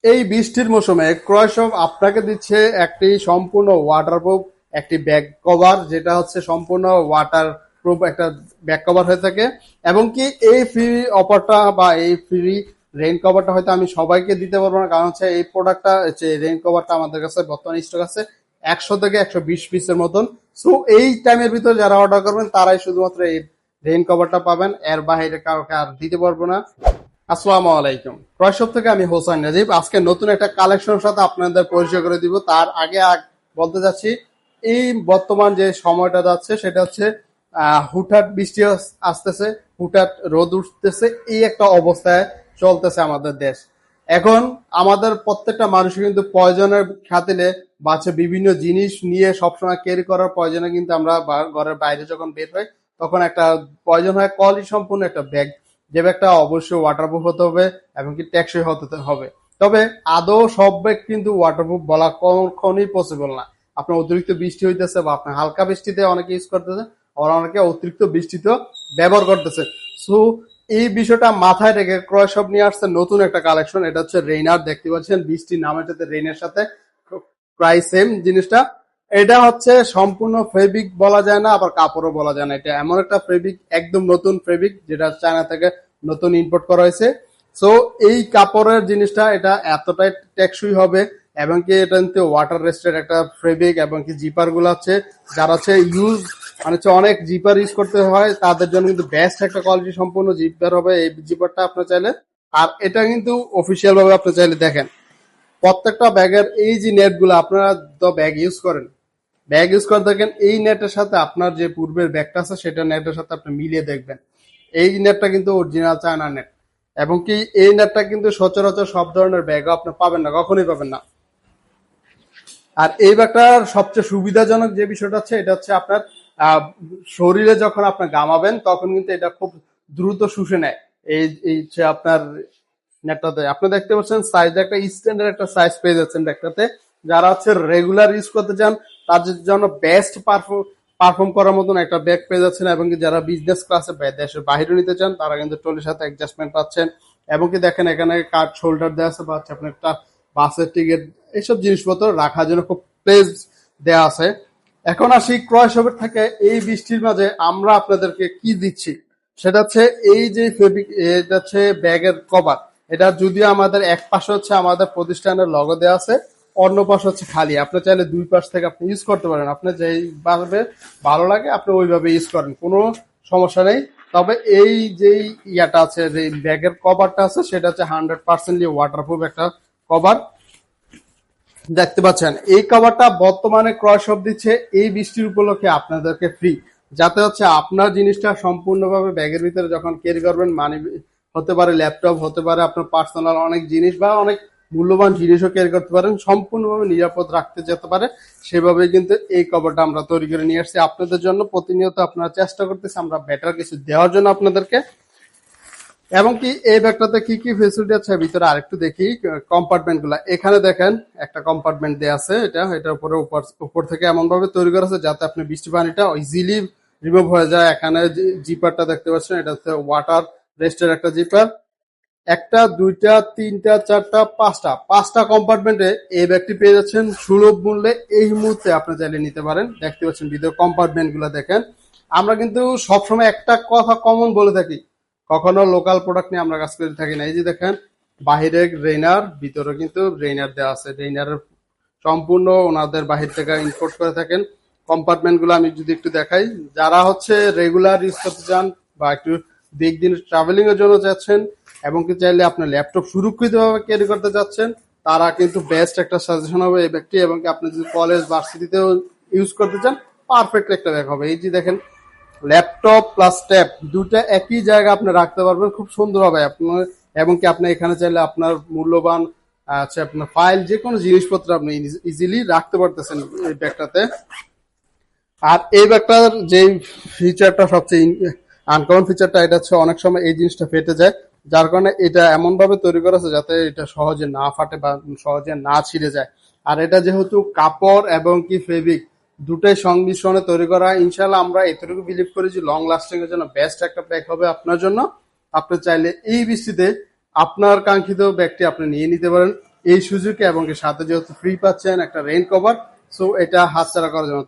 এই বৃষ্টির মৌসুমে ক্রয়শপ আপনাকে দিচ্ছে একটি সম্পূর্ণ ওয়াটারপ্রুফ একটি ব্যাক কভার, যেটা হচ্ছে সম্পূর্ণ ওয়াটার প্রুফ একটা ব্যাক কভার হয়ে থাকে। এবং কি এই ফ্রি অফারটা বা এই ফ্রি রেইন কভারটা হয়তো আমি সবাইকে দিতে পারবো না, কারণ হচ্ছে এই প্রোডাক্টটা হচ্ছে রেইন কভারটা আমাদের কাছে বর্তমানে স্টক আছে 100 থেকে 120 পিসের মতন। সো এই টাইমের ভিতরে যারা অর্ডার করবেন তারাই শুধুমাত্র এই রেইন কভারটা পাবেন, এর বাইরে কাউকে আর দিতে পারবো না। আসসালামু আলাইকুম, ক্রয়শপ থেকে আমি হোসেন নাজিব। আজকে নতুন একটা কালেকশনের সাথে আপনাদের পরিচয় করে দিব। তার আগে বলতে যাচ্ছি, এই বর্তমান যে সময়টা যাচ্ছে সেটা হচ্ছে হুটহাট বৃষ্টি আসতেছে, হুটহাট রোদ উঠতেছে, এই একটা অবস্থায় চলতেছে আমাদের দেশ। এখন আমাদের প্রত্যেকটা মানুষের কিন্তু প্রয়োজনের খাতিরে বাচ্চা বিভিন্ন জিনিস নিয়ে সবসময় ক্যারি করার প্রয়োজনে কিন্তু আমরা ঘরের বাইরে যখন বের হই তখন একটা প্রয়োজন হয় কোয়ালিটি সম্পূর্ণ একটা ব্যাগ। যে ব্যাগটা অবশ্যই ওয়াটারপ্রুফ হতে হবে এবং কি টেকসই হতে হবে। তবে আদৌ সব ব্যাগ কিন্তু ওয়াটারপ্রুফ বলা কখনোই পসিবল না। আপনার অতিরিক্ত বৃষ্টি হইতেছে বা আপনার হালকা বৃষ্টিতে অনেকে ইউজ করতেছে, আবার অনেকে অতিরিক্ত বৃষ্টিতেও ব্যবহার করতেছে। সো এই বিষয়টা মাথায় রেখে ক্রয়শপ নিয়ে আসছে নতুন একটা কালেকশন। এটা হচ্ছে রেইনার, দেখতে পাচ্ছেন বৃষ্টির নামেটাতে রেইনের সাথে প্রায় সেম জিনিসটা। এটা হচ্ছে সম্পূর্ণ ফেব্রিক বলা যায় না, আবার কাপড়ও বলা যায় না। এটা এমন একটা ফেব্রিক, একদম নতুন ফেব্রিক, যেটা চায়না থেকে নতুন ইম্পোর্ট করা হয়েছে। সো এই কাপড়ের জিনিসটা এটা এতটাই টেকসই হবে এবং কি এটা কিন্তু ওয়াটার রেস্টেড একটা ফেব্রিক। এবং কি জিপার গুলো আছে, যারা হচ্ছে ইউজ মানে হচ্ছে অনেক জিপার ইউজ করতে হয় তাদের জন্য কিন্তু বেস্ট একটা কোয়ালিটি সম্পূর্ণ জিপার হবে এই জিপারটা আপনার চাইলে। আর এটা কিন্তু অফিসিয়াল ভাবে আপনি চাইলে দেখেন প্রত্যেকটা ব্যাগের এই যে নেট গুলো, আপনারা তো ব্যাগ ইউজ করেন, ব্যাগ ইউজ করে দেখেন এই নেটের সাথে আপনার যে পূর্বের ব্যাগটা আছে সেটা নেটের সাথে আপনি মিলিয়ে দেখবেন। এই নেটটা কিন্তু অরিজিনাল চায়না নেট। এবং কি এই নেটটা কিন্তু সচরাচর সব ধরনের ব্যাগও আপনি পাবেন না, কখনোই পাবেন না। আর এই ব্যাগটার সবচেয়ে সুবিধাজনক যে বিষয়টা হচ্ছে, এটা হচ্ছে আপনার আহ, শরীরে যখন আপনি ঘামাবেন তখন কিন্তু এটা খুব দ্রুত শুষে নেয়। এই হচ্ছে আপনার নেটটাতে আপনি দেখতে পাচ্ছেন সাইজ একটা স্ট্যান্ডার্ড একটা সাইজ পেয়ে যাচ্ছেন ব্যাগটাতে। যারা হচ্ছে রেগুলার ইউজ করতে চান তাদের জন্য বেস্ট পারফর্ম করার মতন একটা ব্যাগ পেয়ে যাচ্ছেন। এবং কি যারা বিজনেস ক্লাসে দেশের বাইরে নিতে চান তারা কিন্তু ট্রলির সাথে অ্যাডজাস্টমেন্ট পাচ্ছেন। এবং কি দেখেন এখানে কার্ড শোল্ডার দেওয়া আছে, বা হচ্ছে আপনার একটা বাসের টিকিট এইসব জিনিসপত্র রাখার জন্য খুব প্লেস দেওয়া আছে। এখন আসি ক্রয় শপের থেকে এই বৃষ্টির মাঝে আমরা আপনাদেরকে কি দিচ্ছি, সেটা হচ্ছে এই যে ফেব্রিক, এটা হচ্ছে ব্যাগের কভার। এটা যদিও আমাদের এক পাশে হচ্ছে আমাদের প্রতিষ্ঠানের লগো দেওয়া আছে, অন্য পাশ হচ্ছে খালি। আপনি চাইলে দুই পাশ থেকে আপনি ইউজ করতে পারেন, আপনার যেইভাবে ভালো লাগে আপনি ওইভাবে ইউজ করেন, কোনো সমস্যা নেই। তবে এই যে ইয়াটা আছে, যে ব্যাগের কভারটা আছে সেটা হচ্ছে 100% ওয়াটারপ্রুফ একটা কভার। দেখতে পাচ্ছেন এই কভারটা বর্তমানে ক্রয় শপ দিচ্ছে এই বৃষ্টির উপলক্ষে আপনাদেরকে ফ্রি, যাতে হচ্ছে আপনার জিনিসটা সম্পূর্ণভাবে ব্যাগের ভিতরে যখন ক্যারি করবেন, মানি হতে পারে, ল্যাপটপ হতে পারে, আপনার পার্সোনাল অনেক জিনিস বা অনেক মূল্যবান জিনিসও ক্যারি করতে পারেন, সম্পূর্ণভাবে নিরাপদ রাখতে যেতে পারে। সেভাবে কিন্তু এই কভারটা আমরা তৈরি করে নিয়ে আসছি আপনাদের জন্য। প্রতিনিয়ত আপনারা চেষ্টা করতেছি আমরা বেটার কিছু দেওয়ার জন্য আপনাদেরকে। এবং কি এই ব্যাগটাতে কি কি ফেসিলিটি আছে ভিতরে আরেকটু দেখি। কম্পার্টমেন্ট গুলা এখানে দেখেন, একটা কম্পার্টমেন্ট দেওয়া আছে, এটার উপরে উপর থেকে এমন ভাবে তৈরি করা আছে যাতে আপনি বৃষ্টি পানিটা ইজিলি রিমুভ হয়ে যায়। এখানে জিপারটা দেখতে পাচ্ছেন, এটা হচ্ছে ওয়াটার রেস্টের একটা জিপার। একটা, দুইটা, তিনটা, চারটা, পাঁচটা কম্পার্টমেন্টে এই ব্যাগটি পেয়ে যাচ্ছেন সুলভ মূল্যে। এই মুহূর্তে আপনি চাইলে নিতে পারেন। দেখতে পাচ্ছেন ভিতরে কম্পার্টমেন্ট গুলা দেখেন। আমরা কিন্তু সবসময় একটা কথা কমন বলে থাকি, কখনো লোকাল প্রোডাক্ট নিয়ে আমরা কাজ করে থাকি না। এই যে দেখেন বাহিরে রেইনার, ভিতরে কিন্তু রেইনার দেওয়া আছে। রেইনারের সম্পূর্ণ ওনাদের বাহির থেকে ইম্পোর্ট করে থাকেন। কম্পার্টমেন্ট গুলো আমি যদি একটু দেখাই, যারা হচ্ছে রেগুলার ইউজ করতে চান বা একটু দিক দিন ট্রাভেলিং এর জন্য যাচ্ছেন এবং কি চাইলে আপনার ল্যাপটপ সুরক্ষিতভাবে ক্যারি করতে যাচ্ছেন, তারা কিন্তু বেস্ট একটা সাজেশন হবে এই ব্যাগটি। এবং কি আপনি যদি কলেজ ভার্সিটিতেও ইউজ করতে চান, পারফেক্ট একটা ব্যাগ হবে। এই যে দেখেন ল্যাপটপ প্লাস ট্যাব দুটা একই জায়গায় আপনি রাখতে পারবেন খুব সুন্দর হবে আপনার। এবং কি আপনি এখানে চাইলে আপনার মূল্যবান আচ্ছা আপনার ফাইল যে কোনো জিনিসপত্র আপনি ইজিলি রাখতে পারতেছেন এই ব্যাগটাতে। আর এই ব্যাগটার যে ফিচারটা সবচেয়ে আনকমন ফিচারটা, এটা হচ্ছে অনেক সময় এই জিনিসটা ফেটে যায়, যার কারণে এটা এমন ভাবে তৈরি করা আছে যাতে এটা সহজে না ফাটে বা সহজে না ছিঁড়ে যায়। আর এটা যেহেতু কাপড় এবং কি ফেব্রিক দুটোই সংমিশ্রণে তৈরি করা, ইনশাল্লাহ আমরা এতটুকু বিলিভ করি যে লং লাস্টিং এর জন্য বেস্ট একটা ব্যাগ হবে আপনার জন্য। আপনি চাইলে এই বৃষ্টিতে আপনার কাঙ্ক্ষিত ব্যাগটি আপনি নিয়ে নিতে পারেন। এই সুযোগে এবং কি সাথে যেহেতু ফ্রি পাচ্ছেন একটা রেইন কভার, সো এটা হাতছাড়া করার জন্য